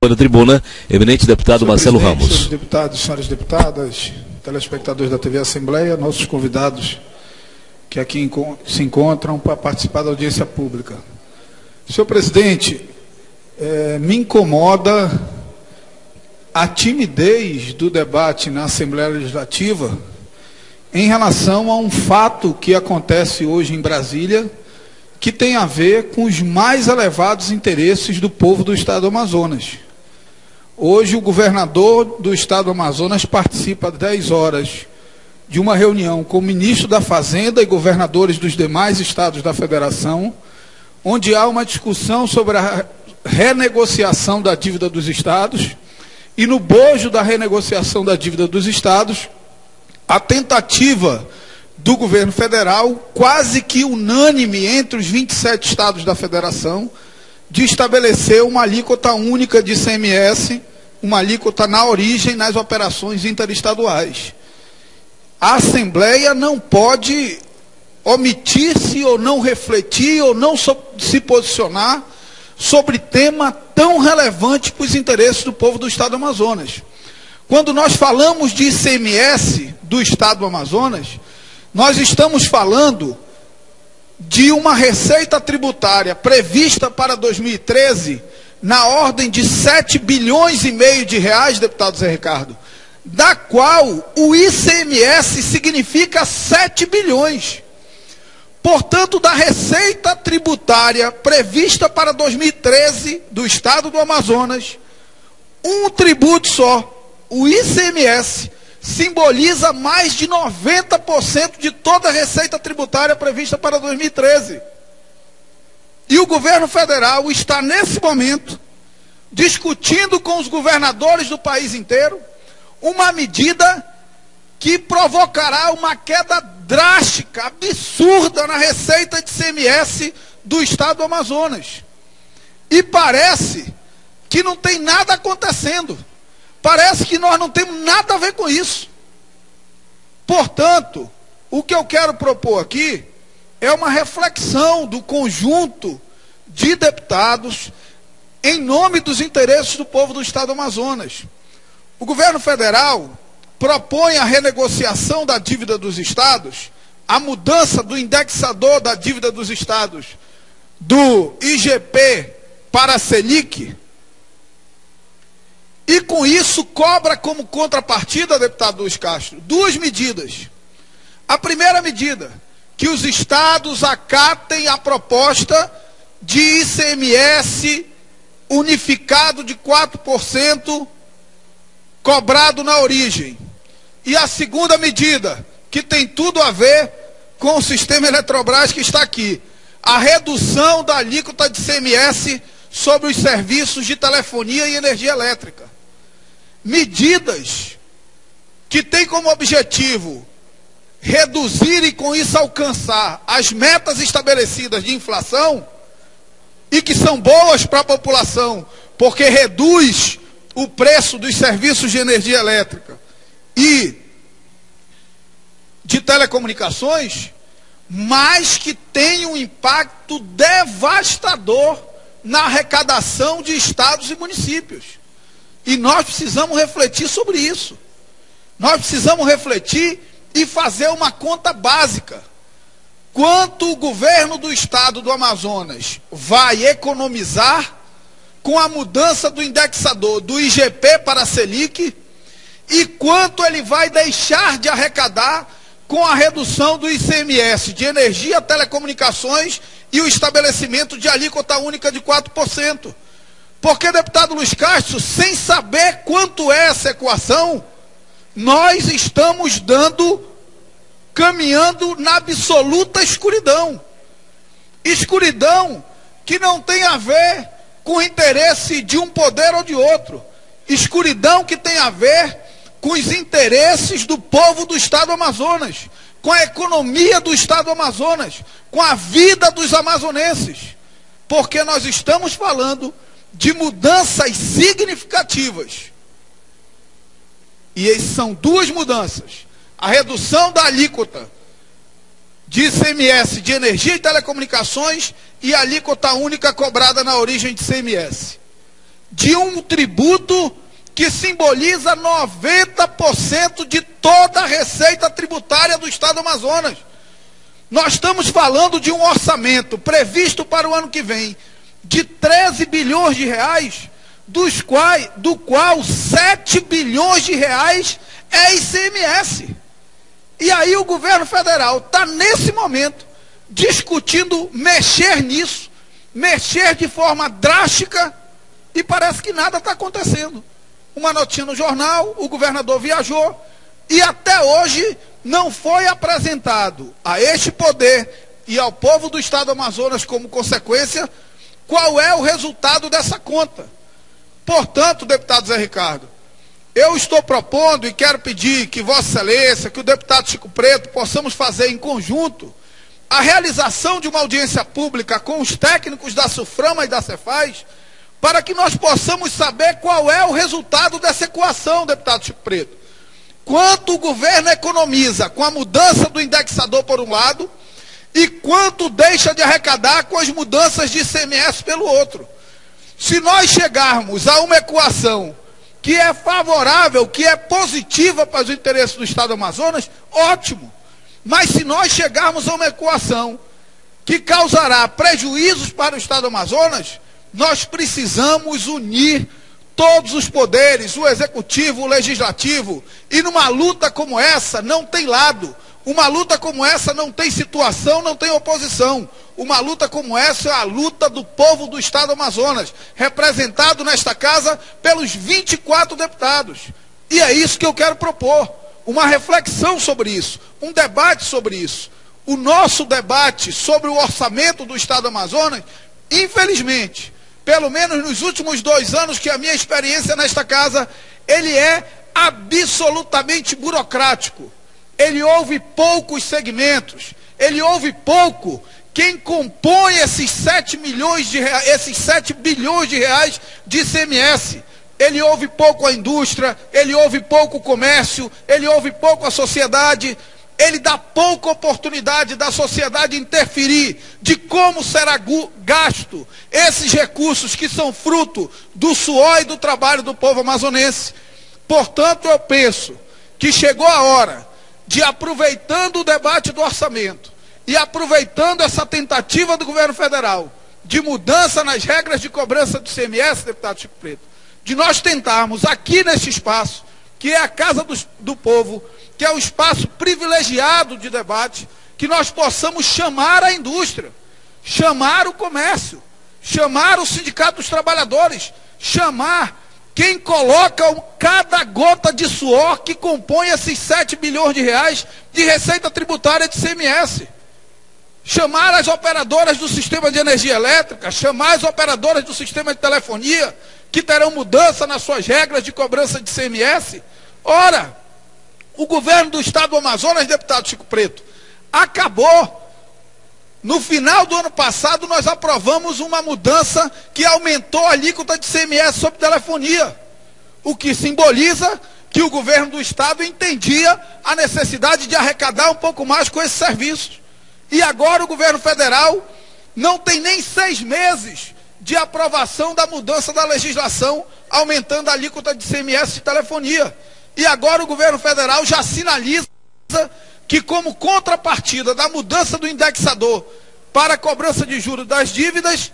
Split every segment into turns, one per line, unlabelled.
Na tribuna, eminente deputado
Senhor
Marcelo
Presidente,
Ramos.
senhores deputados, senhoras deputadas, telespectadores da TV Assembleia, nossos convidados que aqui se encontram para participar da audiência pública. Senhor presidente, me incomoda a timidez do debate na Assembleia Legislativa em relação a um fato que acontece hoje em Brasília, que tem a ver com os mais elevados interesses do povo do Estado do Amazonas. Hoje o governador do Estado do Amazonas participa às 10 horas de uma reunião com o ministro da Fazenda e governadores dos demais estados da federação, onde há uma discussão sobre a renegociação da dívida dos estados, e no bojo da renegociação da dívida dos estados, a tentativa do governo federal, quase que unânime entre os 27 estados da federação, de estabelecer uma alíquota única de ICMS, uma alíquota na origem nas operações interestaduais. A Assembleia não pode omitir-se ou não refletir ou não se posicionar sobre tema tão relevante para os interesses do povo do Estado do Amazonas. Quando nós falamos de ICMS do Estado do Amazonas, nós estamos falando de uma receita tributária prevista para 2013 na ordem de 7 bilhões e meio de reais, deputado Zé Ricardo, da qual o ICMS significa 7 bilhões. Portanto, da receita tributária prevista para 2013 do Estado do Amazonas, um tributo só, o ICMS, simboliza mais de 90% de toda a receita tributária prevista para 2013. E o governo federal está, nesse momento, discutindo com os governadores do país inteiro uma medida que provocará uma queda drástica, absurda na receita de ICMS do Estado do Amazonas. E parece que não tem nada acontecendo. Parece que nós não temos nada a ver com isso. Portanto, o que eu quero propor aqui é uma reflexão do conjunto de deputados em nome dos interesses do povo do Estado do Amazonas. O governo federal propõe a renegociação da dívida dos estados, a mudança do indexador da dívida dos estados do IGP para a Selic, e com isso cobra como contrapartida, deputado Luiz Castro, duas medidas. A primeira medida, que os estados acatem a proposta de ICMS unificado de 4% cobrado na origem. E a segunda medida, que tem tudo a ver com o sistema Eletrobras que está aqui, a redução da alíquota de ICMS sobre os serviços de telefonia e energia elétrica. Medidas que têm como objetivo reduzir e com isso alcançar as metas estabelecidas de inflação e que são boas para a população, porque reduz o preço dos serviços de energia elétrica e de telecomunicações, mas que tem um impacto devastador na arrecadação de estados e municípios. E nós precisamos refletir sobre isso. Nós precisamos refletir e fazer uma conta básica. Quanto o governo do Estado do Amazonas vai economizar com a mudança do indexador do IGP para a Selic e quanto ele vai deixar de arrecadar com a redução do ICMS de energia, telecomunicações e o estabelecimento de alíquota única de 4%. Porque, deputado Luiz Castro, sem saber quanto é essa equação, nós estamos caminhando na absoluta escuridão. Escuridão que não tem a ver com o interesse de um poder ou de outro. Escuridão que tem a ver com os interesses do povo do Estado do Amazonas, com a economia do Estado do Amazonas, com a vida dos amazonenses. Porque nós estamos falando de mudanças significativas. E são duas mudanças. A redução da alíquota de ICMS de energia e telecomunicações e a alíquota única cobrada na origem de ICMS. de um tributo que simboliza 90% de toda a receita tributária do Estado do Amazonas. Nós estamos falando de um orçamento previsto para o ano que vem de 13 bilhões de reais, do qual 7 bilhões de reais é ICMS. E aí o governo federal está, nesse momento, discutindo mexer nisso, mexer de forma drástica, e parece que nada está acontecendo. Uma notícia no jornal, o governador viajou, e até hoje não foi apresentado a este poder e ao povo do Estado do Amazonas, como consequência, qual é o resultado dessa conta. Portanto, deputado Zé Ricardo, eu estou propondo e quero pedir que Vossa Excelência, que o deputado Chico Preto, possamos fazer em conjunto a realização de uma audiência pública com os técnicos da SUFRAMA e da Cefaz, para que nós possamos saber qual é o resultado dessa equação, deputado Chico Preto. Quanto o governo economiza com a mudança do indexador por um lado, e quanto deixa de arrecadar com as mudanças de ICMS pelo outro. Se nós chegarmos a uma equação que é favorável, que é positiva para os interesses do Estado do Amazonas, ótimo. Mas se nós chegarmos a uma equação que causará prejuízos para o Estado do Amazonas, nós precisamos unir todos os poderes, o executivo, o legislativo, e numa luta como essa não tem lado, uma luta como essa não tem situação, não tem oposição, uma luta como essa é a luta do povo do Estado do Amazonas, representado nesta casa pelos 24 deputados, e é isso que eu quero propor, uma reflexão sobre isso, um debate sobre isso. O nosso debate sobre o orçamento do Estado do Amazonas, infelizmente, pelo menos nos últimos 2 anos que a minha experiência nesta casa, ele é absolutamente burocrático. Ele ouve poucos segmentos, ele ouve pouco quem compõe esses 7 bilhões de reais de ICMS. Ele ouve pouco a indústria, ele ouve pouco o comércio, ele ouve pouco a sociedade, ele dá pouca oportunidade da sociedade interferir de como será gasto esses recursos que são fruto do suor e do trabalho do povo amazonense. Portanto, eu penso que chegou a hora de, aproveitando o debate do orçamento e aproveitando essa tentativa do governo federal de mudança nas regras de cobrança do ICMS, deputado Chico Preto, de nós tentarmos aqui nesse espaço, que é a Casa do Povo, que é o espaço privilegiado de debate, que nós possamos chamar a indústria, chamar o comércio, chamar o Sindicato dos Trabalhadores, chamar quem coloca cada gota de suor que compõe esses 7 bilhões de reais de receita tributária de ICMS. Chamar as operadoras do sistema de energia elétrica, chamar as operadoras do sistema de telefonia, que terão mudança nas suas regras de cobrança de ICMS. Ora, o governo do Estado do Amazonas, deputado Chico Preto, acabou. No final do ano passado, nós aprovamos uma mudança que aumentou a alíquota de ICMS sobre telefonia, o que simboliza que o governo do Estado entendia a necessidade de arrecadar um pouco mais com esses serviços. E agora o governo federal não tem nem 6 meses de aprovação da mudança da legislação, aumentando a alíquota de ICMS de telefonia. E agora o governo federal já sinaliza que, como contrapartida da mudança do indexador para a cobrança de juros das dívidas,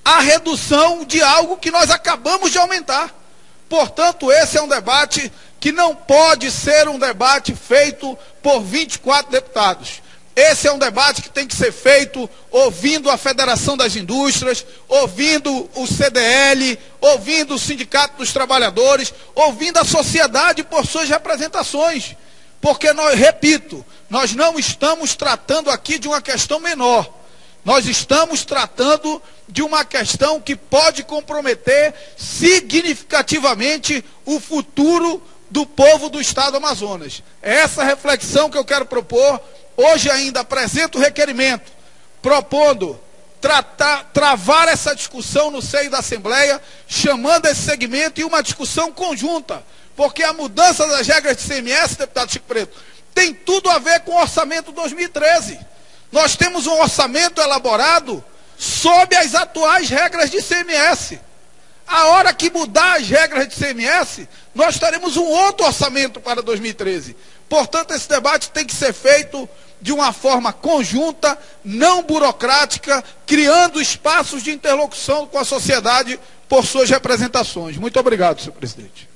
a redução de algo que nós acabamos de aumentar. Portanto, esse é um debate que não pode ser um debate feito por 24 deputados. Esse é um debate que tem que ser feito ouvindo a Federação das Indústrias, ouvindo o CDL, ouvindo o Sindicato dos Trabalhadores, ouvindo a sociedade por suas representações. Porque, repito, nós não estamos tratando aqui de uma questão menor. Nós estamos tratando de uma questão que pode comprometer significativamente o futuro do povo do Estado do Amazonas. É essa reflexão que eu quero propor. Hoje ainda apresento o requerimento, propondo travar essa discussão no seio da Assembleia, chamando esse segmento e uma discussão conjunta, porque a mudança das regras de ICMS, deputado Chico Preto, tem tudo a ver com o orçamento 2013. Nós temos um orçamento elaborado sob as atuais regras de ICMS. A hora que mudar as regras de ICMS, nós teremos um outro orçamento para 2013. Portanto, esse debate tem que ser feito de uma forma conjunta, não burocrática, criando espaços de interlocução com a sociedade por suas representações. Muito obrigado, senhor presidente.